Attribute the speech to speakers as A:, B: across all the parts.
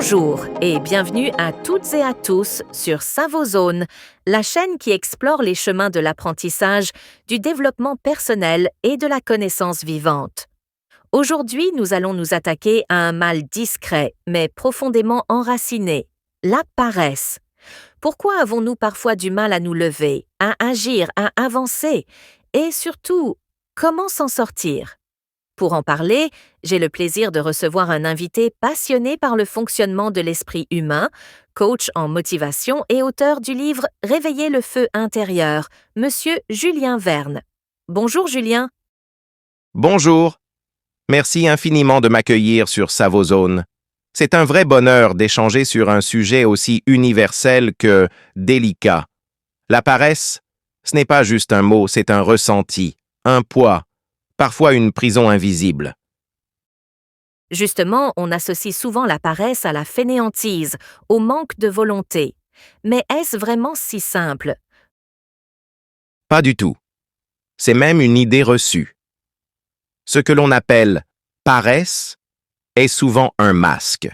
A: Bonjour et bienvenue à toutes et à tous sur Savozone, la chaîne qui explore les chemins de l'apprentissage, du développement personnel et de la connaissance vivante. Aujourd'hui, nous allons nous attaquer à un mal discret mais profondément enraciné, la paresse. Pourquoi avons-nous parfois du mal à nous lever, à agir, à avancer? Et surtout, comment s'en sortir? Pour en parler, j'ai le plaisir de recevoir un invité passionné par le fonctionnement de l'esprit humain, coach en motivation et auteur du livre Réveiller le feu intérieur, Monsieur Julien Verne. Bonjour Julien.
B: Bonjour. Merci infiniment de m'accueillir sur Savozone. C'est un vrai bonheur d'échanger sur un sujet aussi universel que délicat. La paresse, ce n'est pas juste un mot, c'est un ressenti, un poids, parfois une prison invisible.
A: Justement, on associe souvent la paresse à la fainéantise, au manque de volonté. Mais est-ce vraiment si simple?
B: Pas du tout. C'est même une idée reçue. Ce que l'on appelle paresse est souvent un masque.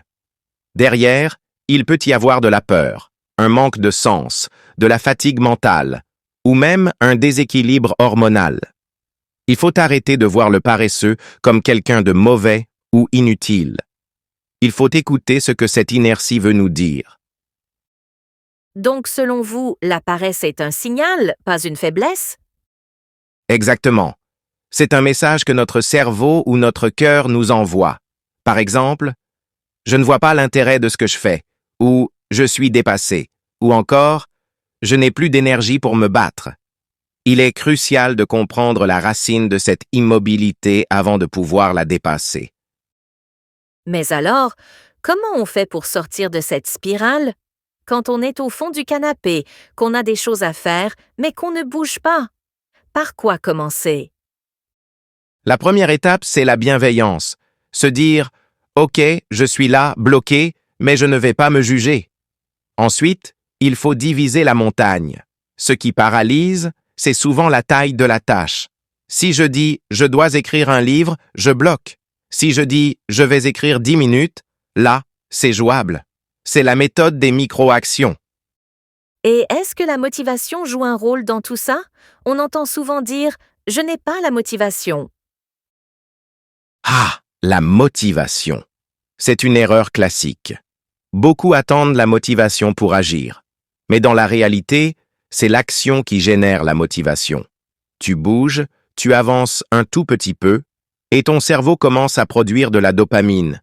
B: Derrière, il peut y avoir de la peur, un manque de sens, de la fatigue mentale, ou même un déséquilibre hormonal. Il faut arrêter de voir le paresseux comme quelqu'un de mauvais ou inutile. Il faut écouter ce que cette inertie veut nous dire.
A: Donc, selon vous, la paresse est un signal, pas une faiblesse?
B: Exactement. C'est un message que notre cerveau ou notre cœur nous envoie. Par exemple, « Je ne vois pas l'intérêt de ce que je fais » ou « Je suis dépassé » ou encore « Je n'ai plus d'énergie pour me battre ». Il est crucial de comprendre la racine de cette immobilité avant de pouvoir la dépasser.
A: Mais alors, comment on fait pour sortir de cette spirale? Quand on est au fond du canapé, qu'on a des choses à faire, mais qu'on ne bouge pas. Par quoi commencer?
B: La première étape, c'est la bienveillance. Se dire « Ok, je suis là, bloqué, mais je ne vais pas me juger ». Ensuite, il faut diviser la montagne. Ce qui paralyse, c'est souvent la taille de la tâche. Si je dis « je dois écrire un livre », je bloque. Si je dis « je vais écrire 10 minutes », là, c'est jouable. C'est la méthode des micro-actions.
A: Et est-ce que la motivation joue un rôle dans tout ça? On entend souvent dire « je n'ai pas la motivation ».
B: Ah, la motivation. C'est une erreur classique. Beaucoup attendent la motivation pour agir. Mais dans la réalité, c'est l'action qui génère la motivation. Tu bouges, tu avances un tout petit peu, et ton cerveau commence à produire de la dopamine.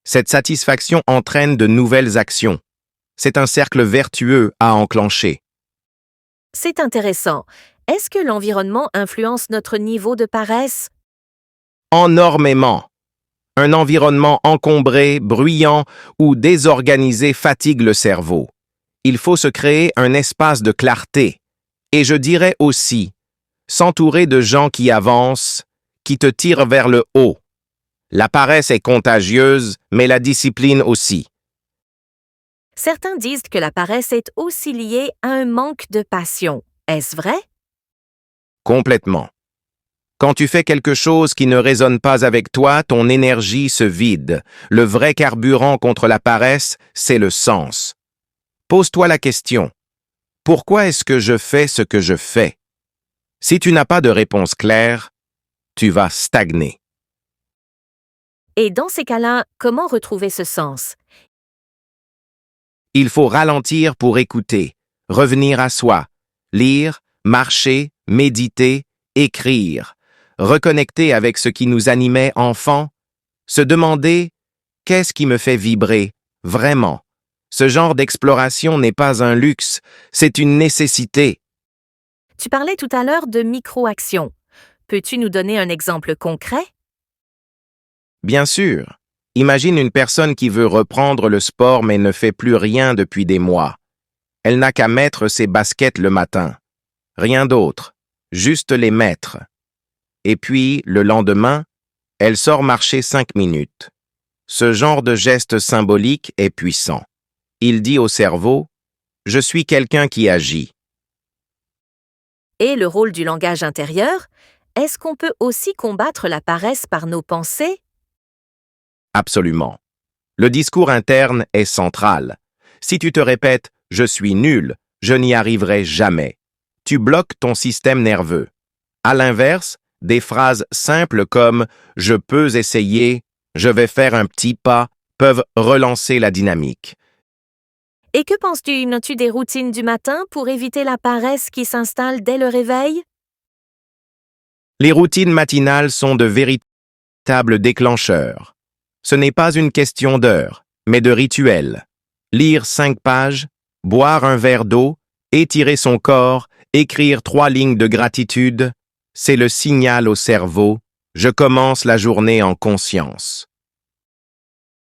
B: Cette satisfaction entraîne de nouvelles actions. C'est un cercle vertueux à enclencher.
A: C'est intéressant. Est-ce que l'environnement influence notre niveau de paresse?
B: Énormément. Un environnement encombré, bruyant ou désorganisé fatigue le cerveau. Il faut se créer un espace de clarté. Et je dirais aussi, s'entourer de gens qui avancent, qui te tirent vers le haut. La paresse est contagieuse, mais la discipline aussi.
A: Certains disent que la paresse est aussi liée à un manque de passion. Est-ce vrai?
B: Complètement. Quand tu fais quelque chose qui ne résonne pas avec toi, ton énergie se vide. Le vrai carburant contre la paresse, c'est le sens. Pose-toi la question. Pourquoi est-ce que je fais ce que je fais? Si tu n'as pas de réponse claire, tu vas stagner.
A: Et dans ces cas-là, comment retrouver ce sens?
B: Il faut ralentir pour écouter, revenir à soi, lire, marcher, méditer, écrire, reconnecter avec ce qui nous animait enfant, se demander « qu'est-ce qui me fait vibrer, vraiment ?» Ce genre d'exploration n'est pas un luxe, c'est une nécessité.
A: Tu parlais tout à l'heure de micro-actions. Peux-tu nous donner un exemple concret?
B: Bien sûr, imagine une personne qui veut reprendre le sport mais ne fait plus rien depuis des mois. Elle n'a qu'à mettre ses baskets le matin. Rien d'autre, juste les mettre. Et puis, le lendemain, elle sort marcher 5 minutes. Ce genre de geste symbolique est puissant. Il dit au cerveau « Je suis quelqu'un qui agit ».
A: Et le rôle du langage intérieur? Est-ce qu'on peut aussi combattre la paresse par nos pensées?
B: Absolument. Le discours interne est central. Si tu te répètes « je suis nul »,« je n'y arriverai jamais », tu bloques ton système nerveux. À l'inverse, des phrases simples comme « je peux essayer »,« je vais faire un petit pas » peuvent relancer la dynamique.
A: Et que penses-tu? As-tu des routines du matin pour éviter la paresse qui s'installe dès le réveil?
B: Les routines matinales sont de véritables déclencheurs. Ce n'est pas une question d'heure, mais de rituel. Lire 5 pages, boire un verre d'eau, étirer son corps, écrire 3 lignes de gratitude, c'est le signal au cerveau « je commence la journée en conscience ».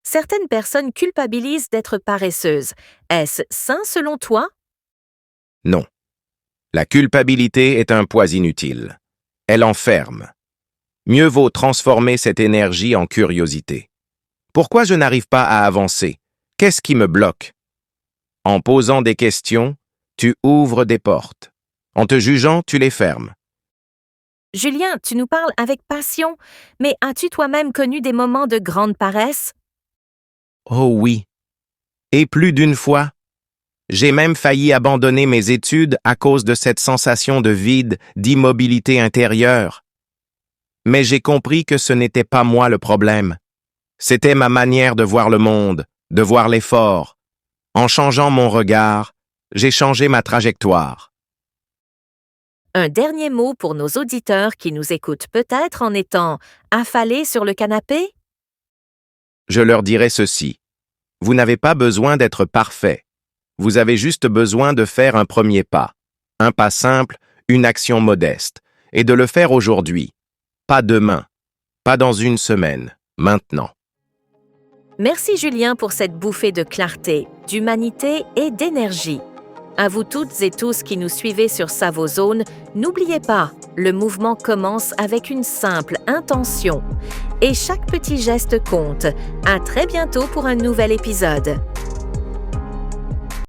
A: Certaines personnes culpabilisent d'être paresseuses. Est-ce sain selon toi?
B: Non. La culpabilité est un poids inutile. Elle enferme. Mieux vaut transformer cette énergie en curiosité. Pourquoi je n'arrive pas à avancer? Qu'est-ce qui me bloque? En posant des questions, tu ouvres des portes. En te jugeant, tu les fermes.
A: Julien, tu nous parles avec passion, mais as-tu toi-même connu des moments de grande paresse?
B: Oh oui. Et plus d'une fois. J'ai même failli abandonner mes études à cause de cette sensation de vide, d'immobilité intérieure. Mais j'ai compris que ce n'était pas moi le problème. C'était ma manière de voir le monde, de voir l'effort. En changeant mon regard, j'ai changé ma trajectoire.
A: Un dernier mot pour nos auditeurs qui nous écoutent peut-être en étant affalés sur le canapé?
B: Je leur dirai ceci. Vous n'avez pas besoin d'être parfait. Vous avez juste besoin de faire un premier pas. Un pas simple, une action modeste. Et de le faire aujourd'hui. Pas demain. Pas dans une semaine. Maintenant.
A: Merci Julien pour cette bouffée de clarté, d'humanité et d'énergie. À vous toutes et tous qui nous suivez sur Savozone, n'oubliez pas, le mouvement commence avec une simple intention. Et chaque petit geste compte. À très bientôt pour un nouvel épisode.